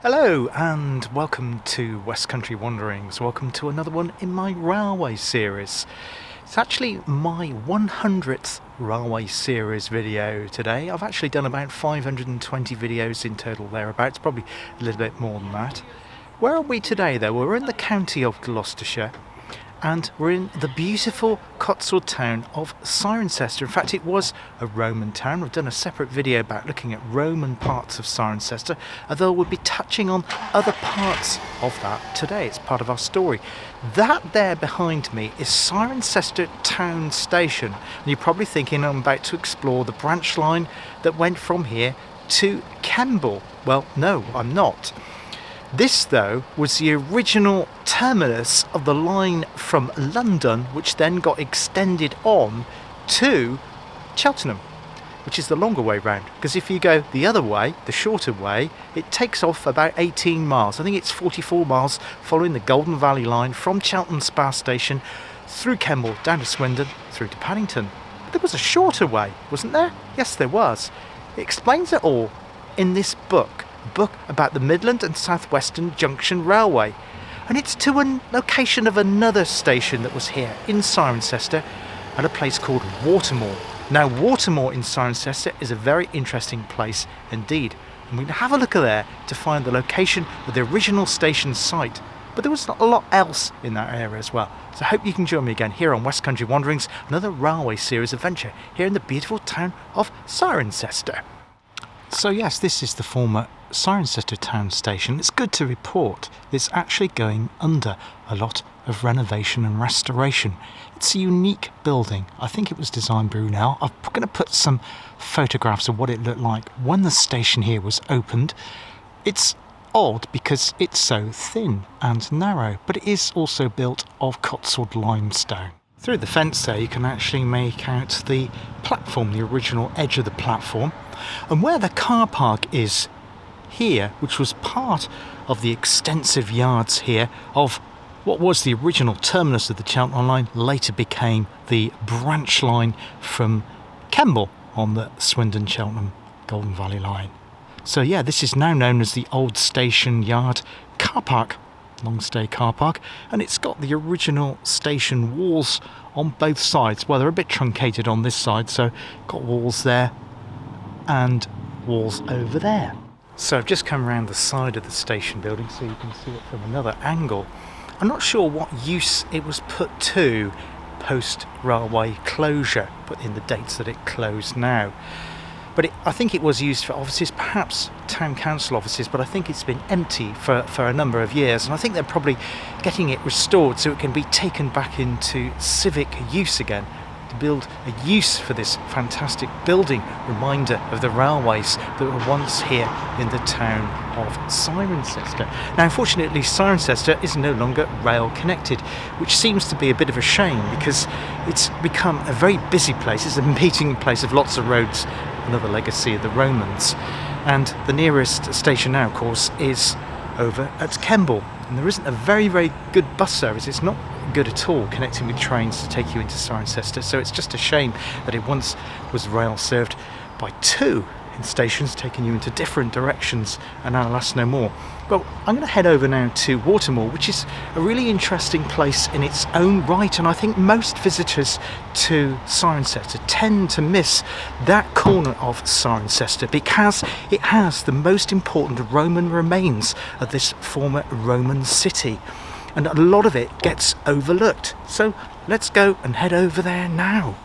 Hello and welcome to West Country Wanderings. Welcome to another one in my railway series. It's actually my 100th railway series video today. I've actually done about 520 videos in total thereabouts, probably a little bit more than that. Where are we today though? We're in the county of Gloucestershire and we're in the beautiful Cotswold town of Cirencester. In fact, it was a Roman town. We've done a separate video about looking at Roman parts of Cirencester, although we'll be touching on other parts of that today. It's part of our story. That there behind me is Cirencester Town Station. And you're probably thinking I'm about to explore the branch line that went from here to Kemble. Well, no, I'm not. This, though, was the original terminus of the line from London, which then got extended on to Cheltenham, which is the longer way round. Because if you go the other way, the shorter way, it takes off about 18 miles. I think it's 44 miles following the Golden Valley line from Cheltenham Spa Station through Kemble, down to Swindon, through to Paddington. But there was a shorter way, wasn't there? Yes, there was. It explains it all in this book. Book about the Midland and South Western Junction Railway, and it's to a location of another station that was here in Cirencester at a place called Watermoor. Now, Watermoor in Cirencester is a very interesting place indeed, and we're going to have a look at there to find the location of the original station site. But there was a lot else in that area as well. So I hope you can join me again here on West Country Wanderings, another railway series adventure here in the beautiful town of Cirencester. So yes, this is the former Cirencester Town Station. It's good to report it's actually going under a lot of renovation and restoration. It's a unique building. I think it was designed by Brunel. I'm going to put some photographs of what it looked like when the station here was opened. It's odd because it's so thin and narrow, but it is also built of Cotswold limestone. Through the fence there you can actually make out the platform, the original edge of the platform, and where the car park is here, which was part of the extensive yards here of what was the original terminus of the Cheltenham line, later became the branch line from Kemble on the Swindon Cheltenham Golden Valley line. So yeah, this is now known as the Old Station Yard car park, long stay car park, and it's got the original station walls on both sides. Well, they're a bit truncated on this side, so got walls there and walls over there. So I've just come around the side of the station building so you can see it from another angle. I'm not sure what use it was put to post railway closure, put in the dates that it closed now. But I think it was used for offices, perhaps town council offices, but I think it's been empty for a number of years, and I think they're probably getting it restored so it can be taken back into civic use again, to build a use for this fantastic building, reminder of the railways that were once here in the town of Cirencester. Now, unfortunately, Cirencester is no longer rail connected, which seems to be a bit of a shame because it's become a very busy place. It's a meeting place of lots of roads, another legacy of the Romans. And the nearest station now, of course, is over at Kemble. And there isn't a very, very good bus service. It's not good at all connecting with trains to take you into Cirencester. So it's just a shame that it once was rail served by two stations taking you into different directions, and now alas no more. Well, I'm going to head over now to Watermoor, which is a really interesting place in its own right, and I think most visitors to Cirencester tend to miss that corner of Cirencester because it has the most important Roman remains of this former Roman city, and a lot of it gets overlooked. So let's go and head over there now.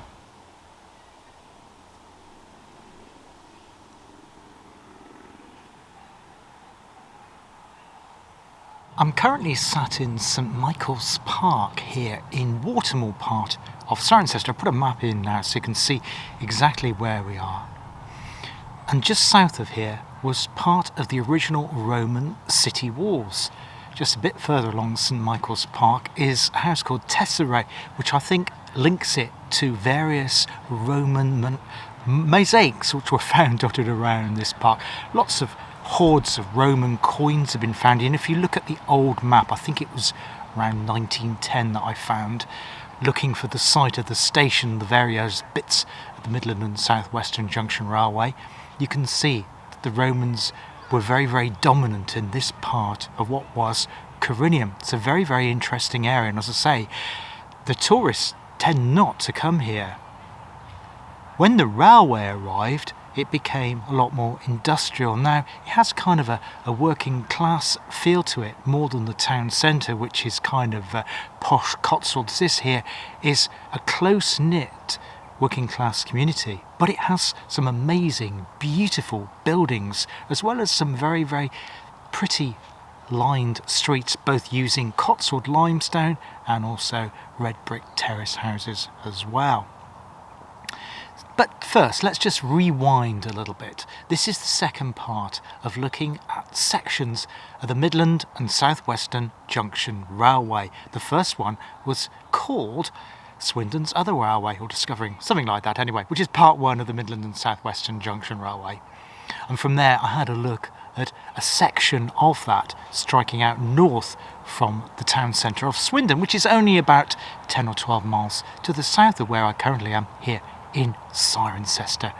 I'm currently sat in St Michael's Park here in Watermoor part of Cirencester. I put a map in now so you can see exactly where we are. And just south of here was part of the original Roman city walls. Just a bit further along St Michael's Park is a house called Tesserae, which I think links it to various Roman mosaics which were found dotted around this park. Lots of hoards of Roman coins have been found, and if you look at the old map, I think it was around 1910 that I found, looking for the site of the station, the various bits of the Midland and South Western Junction Railway, you can see that the Romans were very, very dominant in this part of what was Corinium. It's a very, very interesting area, and as I say, the tourists tend not to come here. When the railway arrived, it became a lot more industrial. Now, it has kind of a working class feel to it, more than the town centre, which is kind of posh Cotswolds. This here is a close-knit working class community, but it has some amazing, beautiful buildings, as well as some very, very pretty lined streets, both using Cotswold limestone and also red brick terrace houses as well. But first, let's just rewind a little bit. This is the second part of looking at sections of the Midland and South Western Junction Railway. The first one was called Swindon's Other Railway, or Discovering, something like that anyway, which is part one of the Midland and South Western Junction Railway. And from there I had a look at a section of that striking out north from the town centre of Swindon, which is only about 10 or 12 miles to the south of where I currently am here in Cirencester.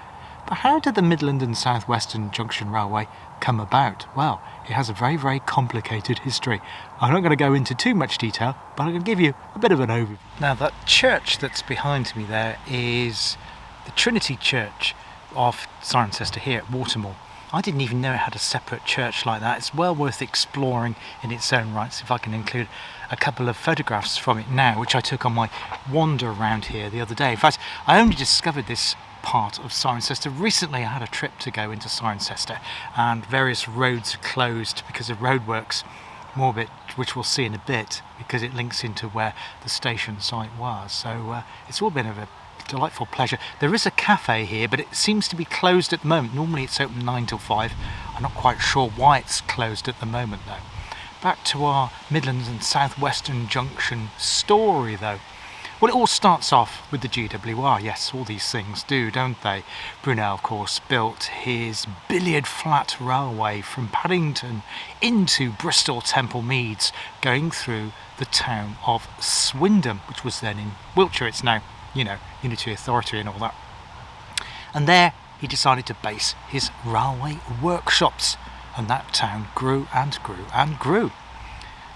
But how did the Midland and South Western Junction Railway come about? Well, it has a very, very complicated history. I'm not going to go into too much detail, but I'm going to give you a bit of an overview. Now, that church that's behind me there is the Trinity Church of Cirencester here at Watermoor. I didn't even know it had a separate church like that. It's well worth exploring in its own right. So if I can include a couple of photographs from it now, which I took on my wander around here the other day. In fact, I only discovered this part of Cirencester recently. I had a trip to go into Cirencester, and various roads are closed because of roadworks, more of it which we'll see in a bit, because it links into where the station site was. So it's all been a delightful pleasure. There is a cafe here, but it seems to be closed at the moment. Normally it's open 9 till 5. I'm not quite sure why it's closed at the moment though. Back to our Midlands and South Western Junction story though. Well, it all starts off with the GWR. Yes, all these things do, don't they? Brunel, of course, built his billiard flat railway from Paddington into Bristol Temple Meads, going through the town of Swindon, which was then in Wiltshire. It's now, you know, Unity Authority and all that. And there he decided to base his railway workshops, and that town grew and grew and grew.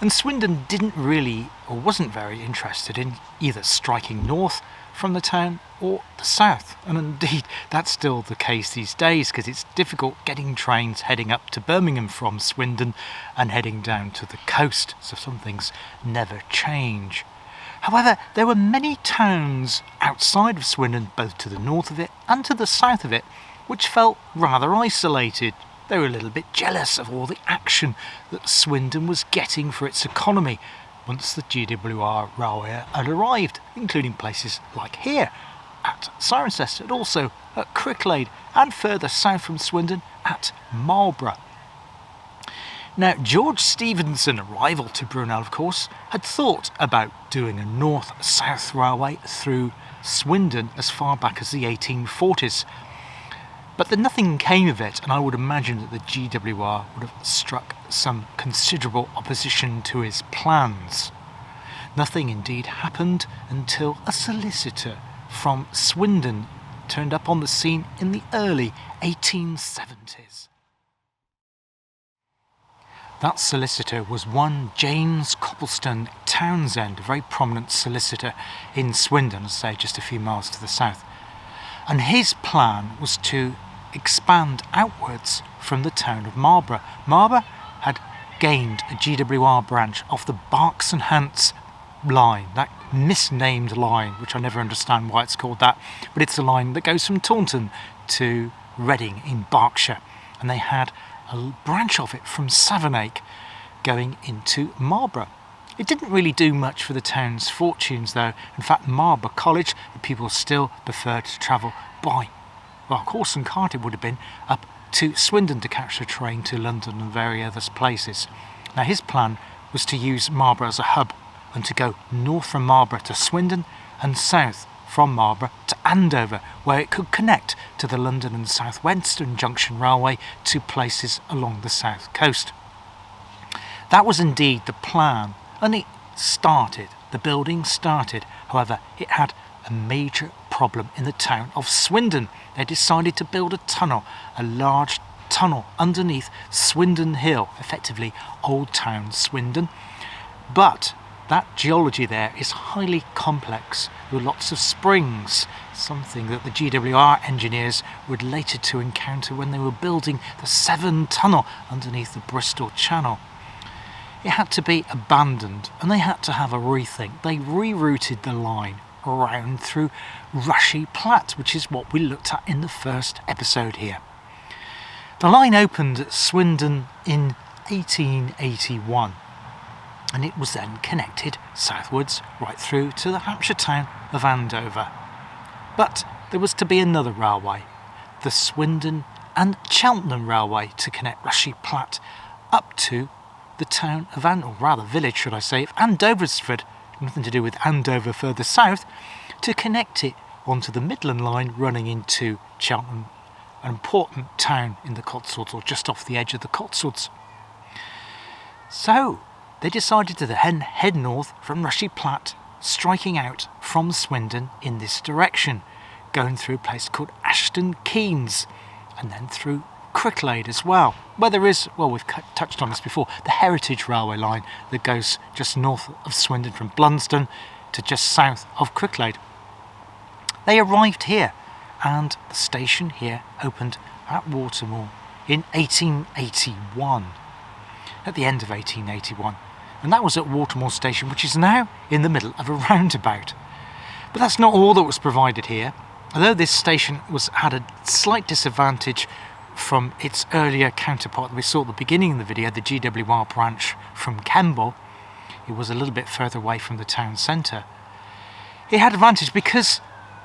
And Swindon didn't really, or wasn't very interested in either striking north from the town or the south. And indeed, that's still the case these days, because it's difficult getting trains heading up to Birmingham from Swindon and heading down to the coast. So some things never change. However, there were many towns outside of Swindon, both to the north of it and to the south of it, which felt rather isolated. They were a little bit jealous of all the action that Swindon was getting for its economy once the GWR railway had arrived, including places like here at Cirencester, and also at Cricklade, and further south from Swindon at Marlborough. Now, George Stephenson, a rival to Brunel of course, had thought about doing a north-south railway through Swindon as far back as the 1840s. But then nothing came of it, and I would imagine that the GWR would have struck some considerable opposition to his plans. Nothing indeed happened until a solicitor from Swindon turned up on the scene in the early 1870s. That solicitor was one James Coppleston Townsend, a very prominent solicitor in Swindon, say just a few miles to the south. And his plan was to expand outwards from the town of Marlborough. Marlborough had gained a GWR branch off the Berks and Hants line, that misnamed line, which I never understand why it's called that, but it's the line that goes from Taunton to Reading in Berkshire. And they had a branch of it from Savernake going into Marlborough. It didn't really do much for the town's fortunes though. In fact, Marlborough College, the people still preferred to travel by, well, horse and cart it would have been, up to Swindon to catch the train to London and various other places. Now his plan was to use Marlborough as a hub and to go north from Marlborough to Swindon and south from Marlborough to Andover, where it could connect to the London and South Western Junction Railway to places along the south coast. That was indeed the plan, and it started. The building started. However, it had a major problem in the town of Swindon. They decided to build a tunnel, a large tunnel underneath Swindon Hill, effectively Old Town Swindon. But that geology there is highly complex with lots of springs, something that the GWR engineers would later to encounter when they were building the Severn Tunnel underneath the Bristol Channel. It had to be abandoned and they had to have a rethink. They rerouted the line around through Rushy Platt, which is what we looked at in the first episode here. The line opened at Swindon in 1881. And it was then connected southwards right through to the Hampshire town of Andover. But there was to be another railway, the Swindon and Cheltenham Railway, to connect Rushy Platt up to the town of or rather village should I say, of Andoversford, nothing to do with Andover further south, to connect it onto the Midland line running into Cheltenham, an important town in the Cotswolds, or just off the edge of the Cotswolds. So they decided to then head north from Rushy Platt, striking out from Swindon in this direction, going through a place called Ashton Keynes, and then through Cricklade as well, where there is, well, we've touched on this before, the Heritage Railway line that goes just north of Swindon from Blunsdon to just south of Cricklade. They arrived here, and the station here opened at Watermoor in 1881, at the end of 1881. And that was at Watermoor Station, which is now in the middle of a roundabout. But that's not all that was provided here. Although this station had a slight disadvantage from its earlier counterpart that we saw at the beginning of the video, the GWR branch from Kemble, it was a little bit further away from the town centre. It had advantage because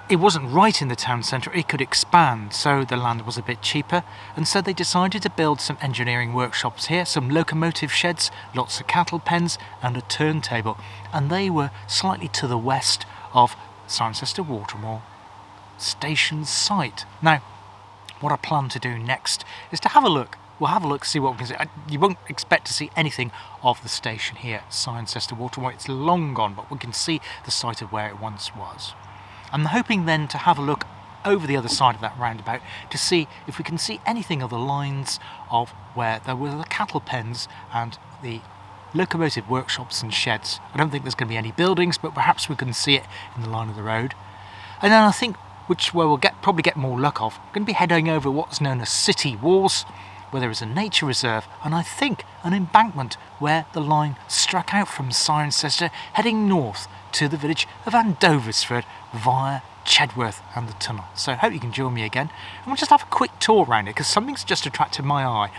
it wasn't right in the town centre, it could expand, so the land was a bit cheaper, and so they decided to build some engineering workshops here, some locomotive sheds, lots of cattle pens and a turntable, and they were slightly to the west of Cirencester Watermoor station site. Now, what I plan to do next is to have a look. We'll have a look, see what we can see. You won't expect to see anything of the station here, Cirencester Watermoor. It's long gone, but we can see the site of where it once was. I'm hoping then to have a look over the other side of that roundabout to see if we can see anything of the lines of where there were the cattle pens and the locomotive workshops and sheds. I don't think there's going to be any buildings, but perhaps we can see it in the line of the road. And then I think, where we'll probably get more luck of, we're going to be heading over what's known as City Walls, where there is a nature reserve, and I think an embankment where the line struck out from Cirencester, heading north to the village of Andoversford via Chedworth and the tunnel. So I hope you can join me again, and we'll just have a quick tour around it, because something's just attracted my eye.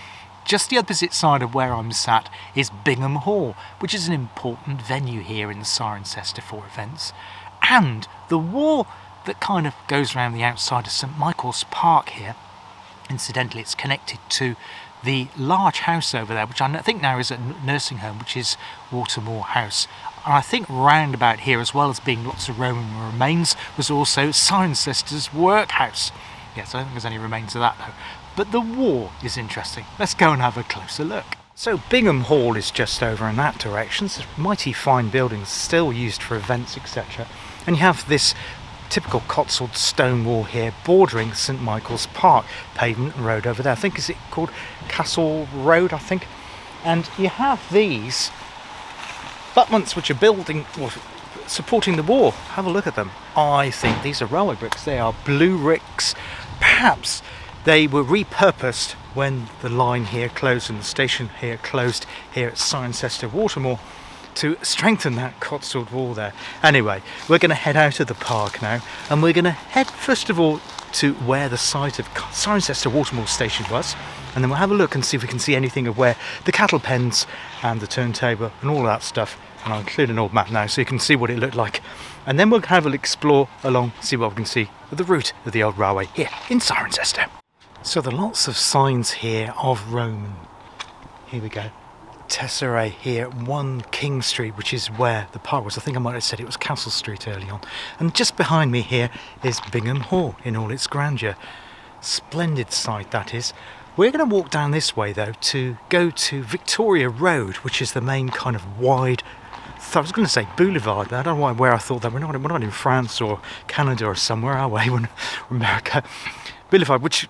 Just the opposite side of where I'm sat is Bingham Hall, which is an important venue here in Cirencester for events, and the wall that kind of goes around the outside of St Michael's Park here. Incidentally, it's connected to the large house over there, which I think now is a nursing home, which is Watermoor House. And I think round about here, as well as being lots of Roman remains, was also Cirencester's workhouse. Yes, I don't think there's any remains of that though. But the wall is interesting. Let's go and have a closer look. So Bingham Hall is just over in that direction. It's a mighty fine building, still used for events, etc. And you have this typical Cotswold stone wall here bordering St Michael's Park, pavement and road over there. I think, is it called Castle Road, I think? And you have these abutments which are building or supporting the wall. Have a look at them. I think these are railway bricks. They are blue bricks. Perhaps they were repurposed when the line here closed and the station here closed here at Cirencester Watermoor, to strengthen that Cotswold wall there. Anyway, we're going to head out of the park now, and we're going to head first of all to where the site of Cirencester Watermoor station was, and then we'll have a look and see if we can see anything of where the cattle pens and the turntable and all of that stuff, and I'll include an old map now so you can see what it looked like, and then we'll have an explore along, see what we can see of the route of the old railway here in Cirencester. So there are lots of signs here of Roman. Here we go. Tesserae here at 1 King Street, which is where the park was. I think I might have said it was Castle Street early on. And just behind me here is Bingham Hall in all its grandeur. Splendid sight that is. We're going to walk down this way though to go to Victoria Road, which is the main kind of wide, I was going to say boulevard, but I don't know where I thought that. We're not in France or Canada or somewhere, are we? We're in America. Boulevard, which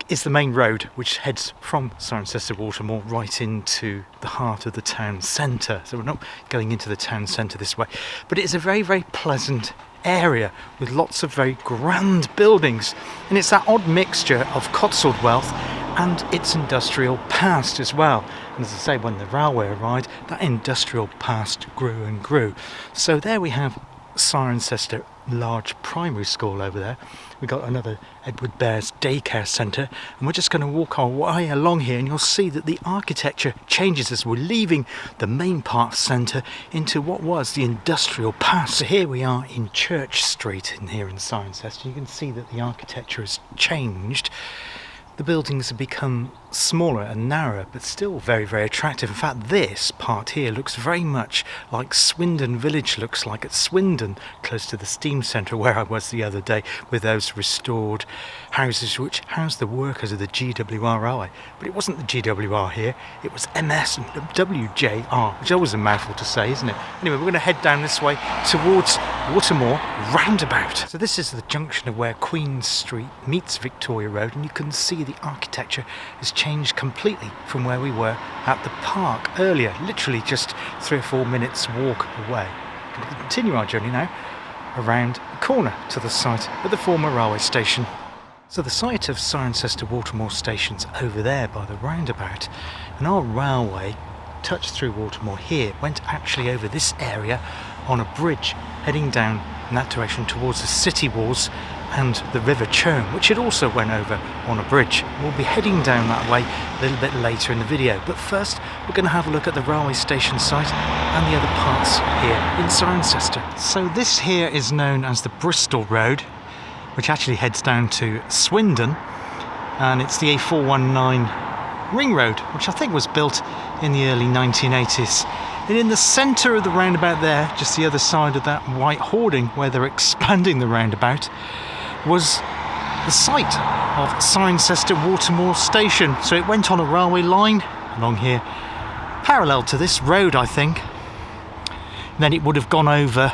is the main road which heads from Cirencester Watermoor right into the heart of the town centre. So we're not going into the town centre this way, but it is a very, very pleasant area with lots of very grand buildings, and it's that odd mixture of Cotswold wealth and its industrial past as well. And as I say, when the railway arrived, that industrial past grew and grew. So there we have Cirencester large primary school over there. We've got another Edward Bear's daycare centre, and we're just going to walk our way along here, and you'll see that the architecture changes as we're leaving the main park centre into what was the industrial past. So here we are in Church Street here in Cirencester. You can see that the architecture has changed. The buildings have become smaller and narrower, but still very, very attractive. In fact, this part here looks very much like Swindon Village looks like at Swindon, close to the steam centre where I was the other day, with those restored houses which housed the workers of the GWR railway. But it wasn't the GWR here, it was M&SWJR, which is always a mouthful to say, isn't it? Anyway, we're going to head down this way towards Watermoor roundabout. So this is the junction of where Queen Street meets Victoria Road, and you can see the architecture has changed completely from where we were at the park earlier, literally just 3 or 4 minutes walk away. We're going to continue our journey now around the corner to the site of the former railway station. So the site of Cirencester Watermoor station's over there by the roundabout, and our railway touched through Watermoor here went actually over this area on a bridge heading down in that direction towards the city walls and the River Churn, which it also went over on a bridge. We'll be heading down that way a little bit later in the video, but first we're going to have a look at the railway station site and the other parts here in Cirencester. So this here is known as the Bristol Road, which actually heads down to Swindon, and it's the A419 ring road, which I think was built in the early 1980s. And in the centre of the roundabout there, just the other side of that white hoarding where they're expanding the roundabout, was the site of Cirencester Watermoor station. So it went on a railway line along here, parallel to this road, I think. And then it would have gone over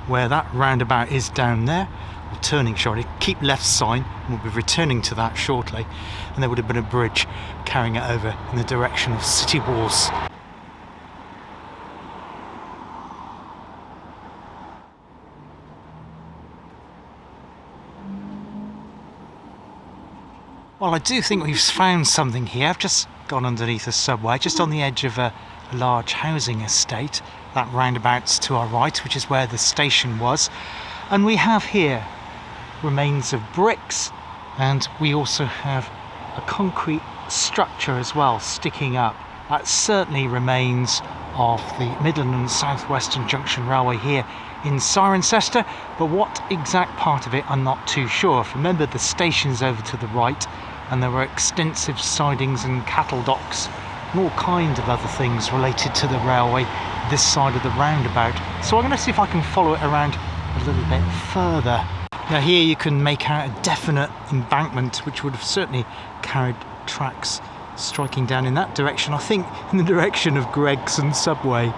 where that roundabout is down there, or turning shortly. Keep left sign, we'll be returning to that shortly. And there would have been a bridge carrying it over in the direction of city walls. Well, I do think we've found something here. I've just gone underneath a subway, just on the edge of a large housing estate. That roundabout's to our right, which is where the station was. And we have here remains of bricks, and we also have a concrete structure as well sticking up. That certainly remains of the Midland and South Western Junction Railway here in Cirencester, but what exact part of it I'm not too sure. Remember, the station's over to the right, and there were extensive sidings and cattle docks and all kinds of other things related to the railway this side of the roundabout. So I'm going to see if I can follow it around a little bit further. Now here you can make out a definite embankment which would have certainly carried tracks striking down in that direction, I think in the direction of Gregson Subway.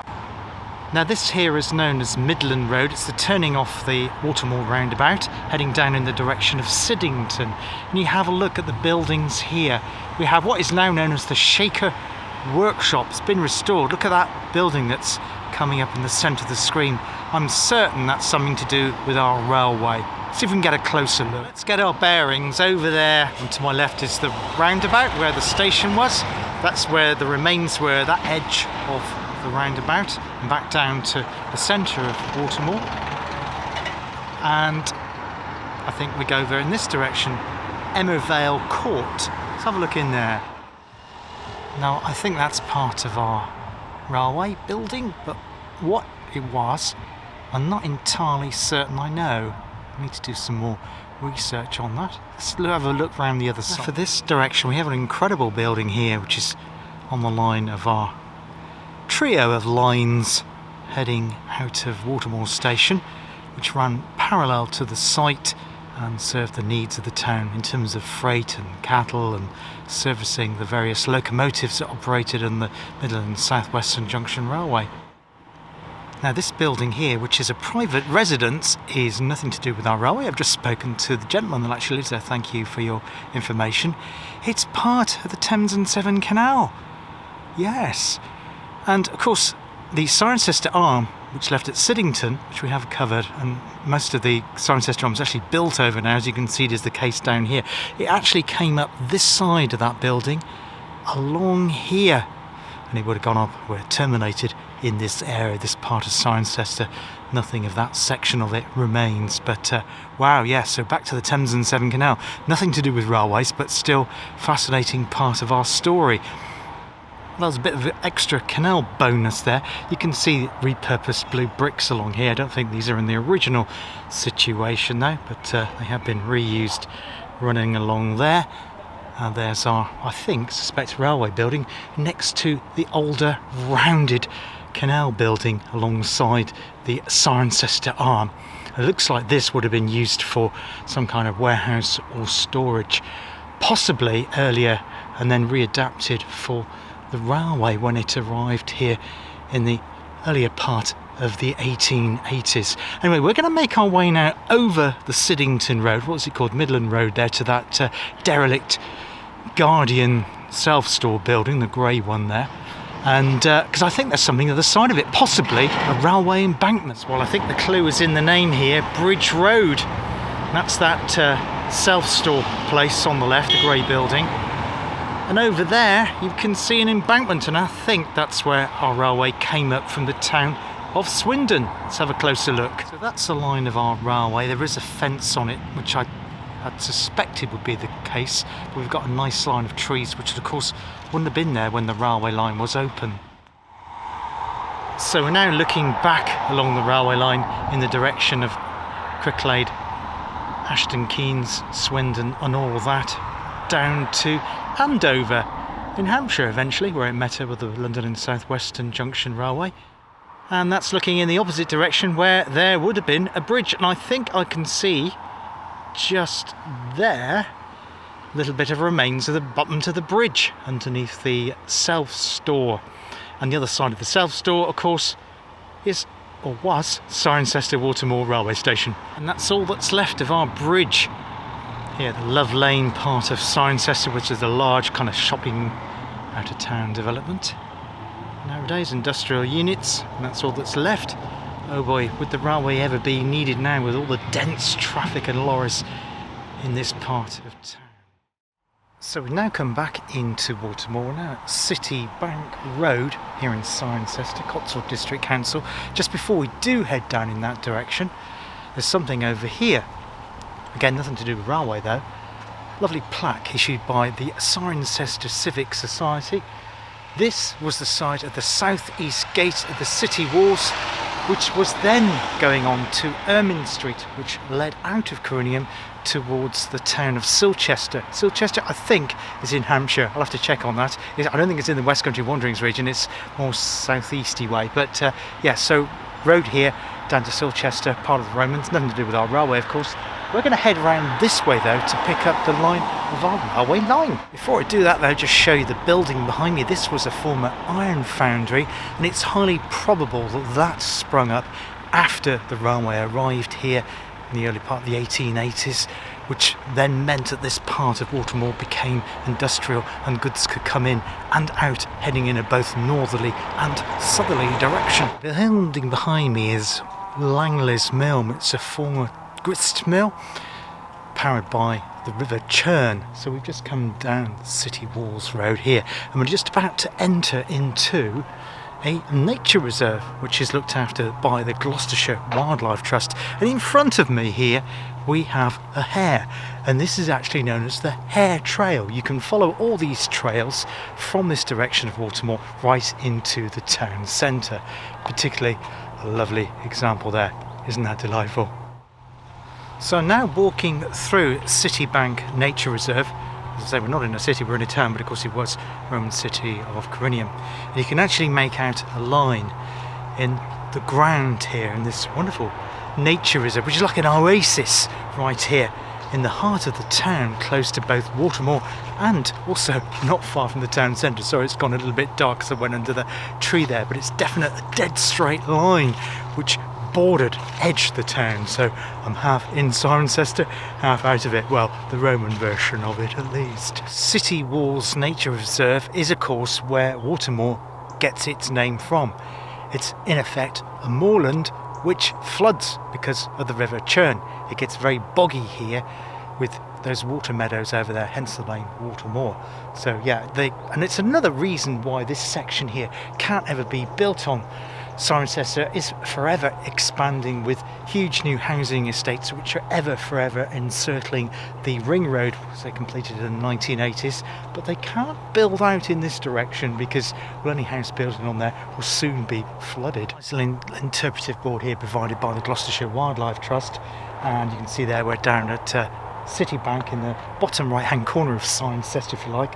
Now this here is known as Midland Road. It's the turning off the Watermoor roundabout, heading down in the direction of Siddington. And you have a look at the buildings here. We have what is now known as the Shaker Workshop. It's been restored. Look at that building that's coming up in the centre of the screen. I'm certain that's something to do with our railway. Let's see if we can get a closer look. Let's get our bearings. Over there and to my left is the roundabout where the station was. That's where the remains were, that edge of the roundabout, and back down to the centre of Watermoor. And I think we go over in this direction, Emmervale Court. Let's have a look in there. Now I think that's part of our railway building, but what it was, I'm not entirely certain I know. I need to do some more research on that. Let's have a look around the other side. For this direction we have an incredible building here which is on the line of our trio of lines heading out of Watermoor station, which ran parallel to the site and served the needs of the town in terms of freight and cattle and servicing the various locomotives that operated on the Midland and South Western Junction Railway. Now this building here, which is a private residence, is nothing to do with our railway. I've just spoken to the gentleman that actually lives there. Thank you for your information. It's part of the Thames and Severn Canal. Yes. And of course the Cirencester arm, which left at Siddington, which we have covered, and most of the Cirencester arm is actually built over now, as you can see it is the case down here. It actually came up this side of that building along here, and it would have gone up where it terminated in this area, this part of Cirencester. Nothing of that section of it remains, but wow, yes, so back to the Thames and Severn Canal. Nothing to do with railways, but still fascinating part of our story. Well, there's a bit of an extra canal bonus there. You can see repurposed blue bricks along here. I don't think these are in the original situation though, but they have been reused running along there. And there's our, I suspect, railway building next to the older rounded canal building alongside the Cirencester arm. It looks like this would have been used for some kind of warehouse or storage, possibly earlier, and then readapted for the railway when it arrived here in the earlier part of the 1880s. Anyway, we're going to make our way now over the Siddington Road, what's it called, Midland Road there, to that derelict Guardian self-store building, the grey one there. And because I think there's something on the side of it, possibly a railway embankment. Well, I think the clue is in the name here, Bridge Road. That's that self-store place on the left, the grey building. And over there you can see an embankment, and I think that's where our railway came up from the town of Swindon. Let's have a closer look. So that's the line of our railway. There is a fence on it, which I had suspected would be the case, but we've got a nice line of trees, which of course wouldn't have been there when the railway line was open. So we're now looking back along the railway line in the direction of Cricklade, Ashton Keynes, Swindon and all that, down to Andover in Hampshire eventually, where it met up with the London and South Western Junction Railway. And that's looking in the opposite direction where there would have been a bridge, and I think I can see just there a little bit of remains of the bottom to the bridge underneath the self-store. And the other side of the self-store, of course, is, or was, Cirencester Watermoor railway station. And that's all that's left of our bridge here, the Love Lane part of Cirencester, which is a large kind of shopping out of town development. Nowadays industrial units, and that's all that's left. Oh boy, would the railway ever be needed now with all the dense traffic and lorries in this part of town. So we now come back into Watermoor, now at City Bank Road here in Cirencester, Cotswold District Council. Just before we do head down in that direction, there's something over here. Again, nothing to do with railway though. Lovely plaque issued by the Cirencester Civic Society. This was the site of the southeast gate of the city walls, which was then going on to Ermine Street, which led out of Corinium towards the town of Cirencester. Cirencester, I think, is in Hampshire. I'll have to check on that. I don't think it's in the West Country Wanderings region, it's more southeasty way. But yeah, so road here down to Cirencester, part of the Romans, nothing to do with our railway, of course. We're going to head round this way though to pick up the line of our railway line. Before I do that though, just show you the building behind me. This was a former iron foundry, and it's highly probable that that sprung up after the railway arrived here in the early part of the 1880s, which then meant that this part of Watermoor became industrial and goods could come in and out, heading in a both northerly and southerly direction. The building behind me is Langley's Mill. It's a former grist mill powered by the River Churn. So we've just come down the City Walls Road here, and we're just about to enter into a nature reserve which is looked after by the Gloucestershire Wildlife Trust. And in front of me here we have a hare, and this is actually known as the Hare Trail. You can follow all these trails from this direction of Watermoor right into the town centre. Particularly a lovely example there, isn't that delightful? So now walking through Citybank Nature Reserve. As I say, we're not in a city, we're in a town, but of course it was Roman city of Corinium. And you can actually make out a line in the ground here in this wonderful nature reserve, which is like an oasis right here in the heart of the town, close to both Watermoor and also not far from the town centre. Sorry, it's gone a little bit dark because I went under the tree there, but it's definitely a dead straight line which edged the town. So I'm half in Cirencester, half out of it. Well, the Roman version of it at least. City Walls Nature Reserve is of course where Watermoor gets its name from. It's in effect a moorland which floods because of the River Churn. It gets very boggy here with those water meadows over there, hence the name Watermoor. So yeah, and it's another reason why this section here can't ever be built on. Cirencester is forever expanding with huge new housing estates which are forever encircling the ring road, which they completed in the 1980s, but they can't build out in this direction because any house building on there will soon be flooded. There's an interpretive board here provided by the Gloucestershire Wildlife Trust, and you can see there we're down at Citibank in the bottom right hand corner of Cirencester, if you like,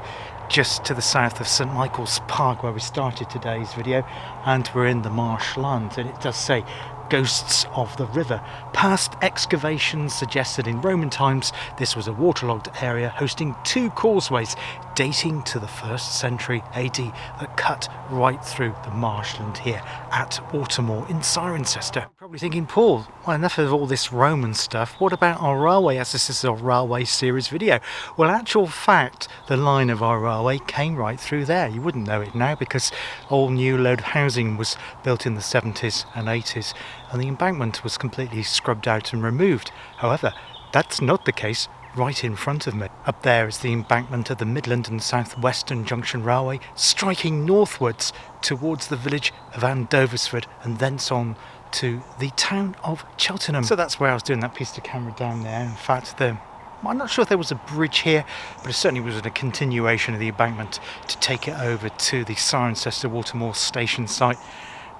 just to the south of St Michael's Park where we started today's video, and we're in the marshlands, and it does say ghosts of the river. Past excavations suggested in Roman times this was a waterlogged area hosting two causeways dating to the 1st century AD that cut right through the marshland here at Watermoor in Cirencester. Probably thinking, Paul, well, enough of all this Roman stuff, what about our railway, as this is a railway series video? Well, actual fact, the line of our railway came right through there. You wouldn't know it now because all new load of housing was built in the 70s and 80s, and the embankment was completely scrubbed out and removed. However, that's not the case right in front of me. Up there is the embankment of the Midland and South Western Junction Railway, striking northwards towards the village of Andoversford and thence on to the town of Cheltenham. So that's where I was doing that piece to camera down there. In fact, I'm not sure if there was a bridge here, but it certainly was a continuation of the embankment to take it over to the Cirencester Watermoor station site.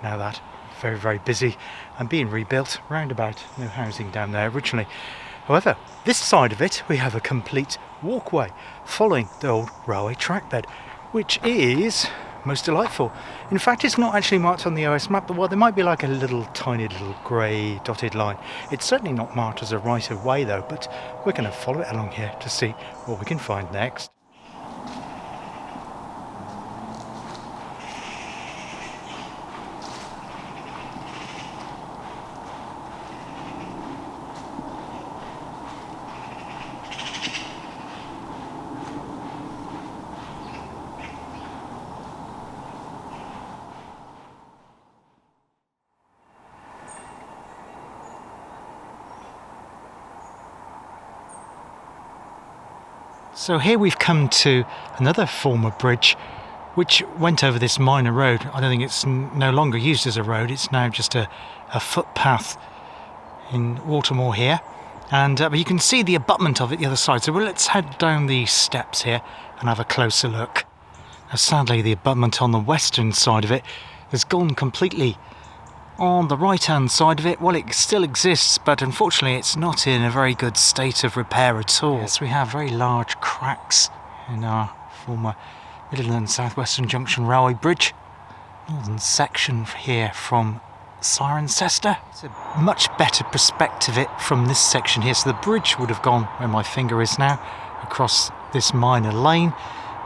Now that very, very busy and being rebuilt, roundabout, no housing down there originally. However, this side of it we have a complete walkway following the old railway track bed, which is most delightful. In fact, it's not actually marked on the OS map, but well, there might be like a tiny little grey dotted line. It's certainly not marked as a right of way though, but we're going to follow it along here to see what we can find next. So here we've come to another former bridge which went over this minor road. I don't think it's no longer used as a road, it's now just a footpath in Watermoor here. And but you can see the abutment of it the other side. So let's head down these steps here and have a closer look. Now sadly the abutment on the western side of it has gone completely. On the right hand side of it, well, it still exists, but unfortunately it's not in a very good state of repair at all. Yes, we have very large cracks in our former Midland and South Western Junction Railway Bridge. Northern section here from Cirencester. It's a much better perspective from this section here. So the bridge would have gone where my finger is now, across this minor lane.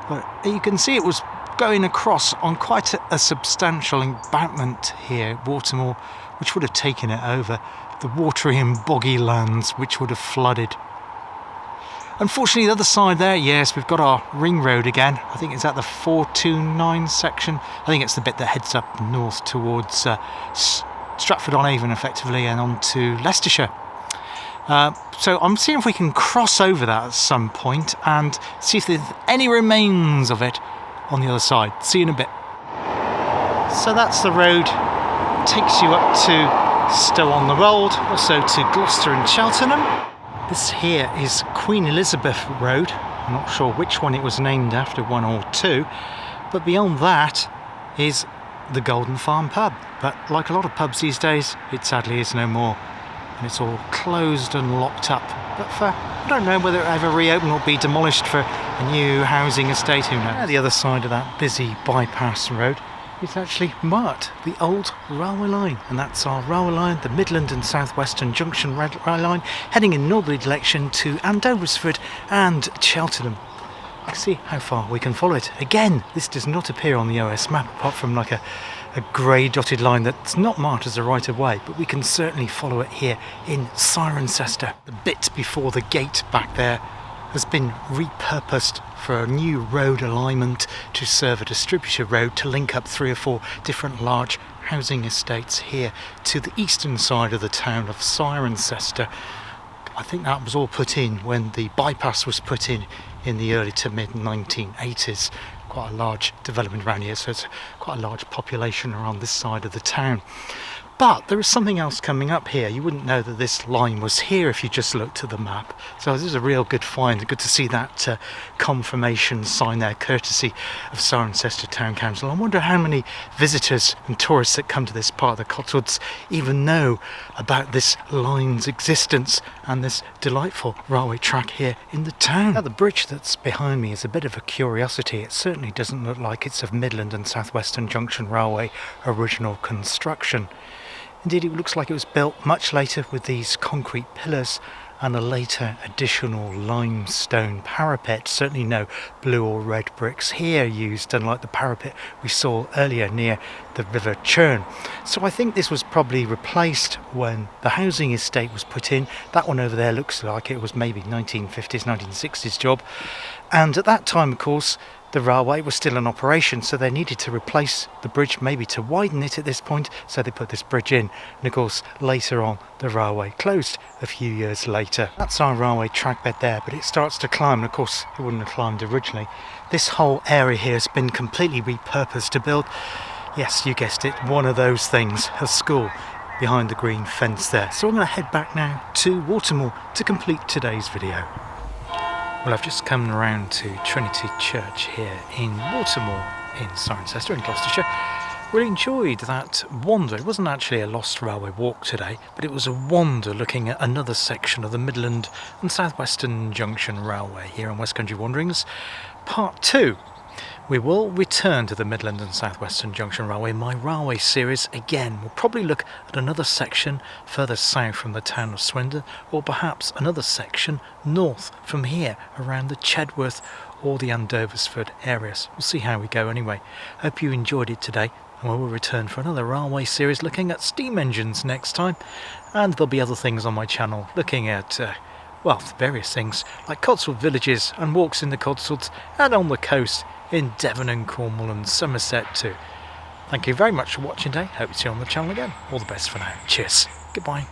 But you can see it was going across on quite a substantial embankment here at Watermoor, which would have taken it over the watery and boggy lands which would have flooded. Unfortunately, the other side there, yes, we've got our ring road again. I think it's at the 429 section. I think it's the bit that heads up north towards Stratford-on-Avon effectively and on to Leicestershire. So I'm seeing if we can cross over that at some point and see if there's any remains of it on the other side. See you in a bit. So that's the road, takes you up to Stow-on-the-Wold, also to Gloucester and Cheltenham. This here is Queen Elizabeth Road. I'm not sure which one it was named after, one or two, but beyond that is the Golden Farm pub. But like a lot of pubs these days, it sadly is no more, and it's all closed and locked up. But I don't know whether it will ever reopen or be demolished for a new housing estate, who knows. The other side of that busy bypass road it's actually marked the old railway line, and that's our railway line, the Midland and South Western Junction railway line, heading in northerly direction to Andoversford and Cheltenham. Let's see how far we can follow it. Again, this does not appear on the OS map apart from like a grey dotted line that's not marked as a right of way, but we can certainly follow it here in Cirencester. The bit before the gate back there has been repurposed for a new road alignment to serve a distributor road to link up 3 or 4 different large housing estates here to the eastern side of the town of Cirencester. I think that was all put in when the bypass was put in the early to mid 1980s. Quite a large development around here, so it's quite a large population around this side of the town. But there is something else coming up here. You wouldn't know that this line was here if you just looked at the map. So this is a real good find. Good to see that confirmation sign there, courtesy of Cirencester Town Council. I wonder how many visitors and tourists that come to this part of the Cotswolds even know about this line's existence and this delightful railway track here in the town. Now, the bridge that's behind me is a bit of a curiosity. It certainly doesn't look like it's of Midland and South Western Junction Railway original construction. Indeed, it looks like it was built much later with these concrete pillars and a later additional limestone parapet. Certainly no blue or red bricks here used, unlike the parapet we saw earlier near the River Churn. So I think this was probably replaced when the housing estate was put in. That one over there looks like it was maybe 1950s, 1960s job. And at that time, of course, the railway was still in operation, so they needed to replace the bridge, maybe to widen it at this point, so they put this bridge in. And of course, later on, the railway closed a few years later. That's our railway track bed there, but it starts to climb, and of course, it wouldn't have climbed originally. This whole area here has been completely repurposed to build, yes, you guessed it, one of those things, a school behind the green fence there. So I'm going to head back now to Watermoor to complete today's video. Well, I've just come around to Trinity Church here in Watermoor in Cirencester in Gloucestershire. Really enjoyed that wander. It wasn't actually a lost railway walk today, but it was a wander looking at another section of the Midland and South Western Junction Railway here on West Country Wanderings, Part 2. We will return to the Midland and South Western Junction Railway in my railway series again. We'll probably look at another section further south from the town of Swindon, or perhaps another section north from here around the Chedworth or the Andoversford areas. We'll see how we go anyway. Hope you enjoyed it today, and we will return for another railway series looking at steam engines next time. And there'll be other things on my channel looking at well, various things like Cotswold villages and walks in the Cotswolds and on the coast in Devon and Cornwall and Somerset too. Thank you very much for watching today. Hope to see you on the channel again. All the best for now. Cheers. Goodbye.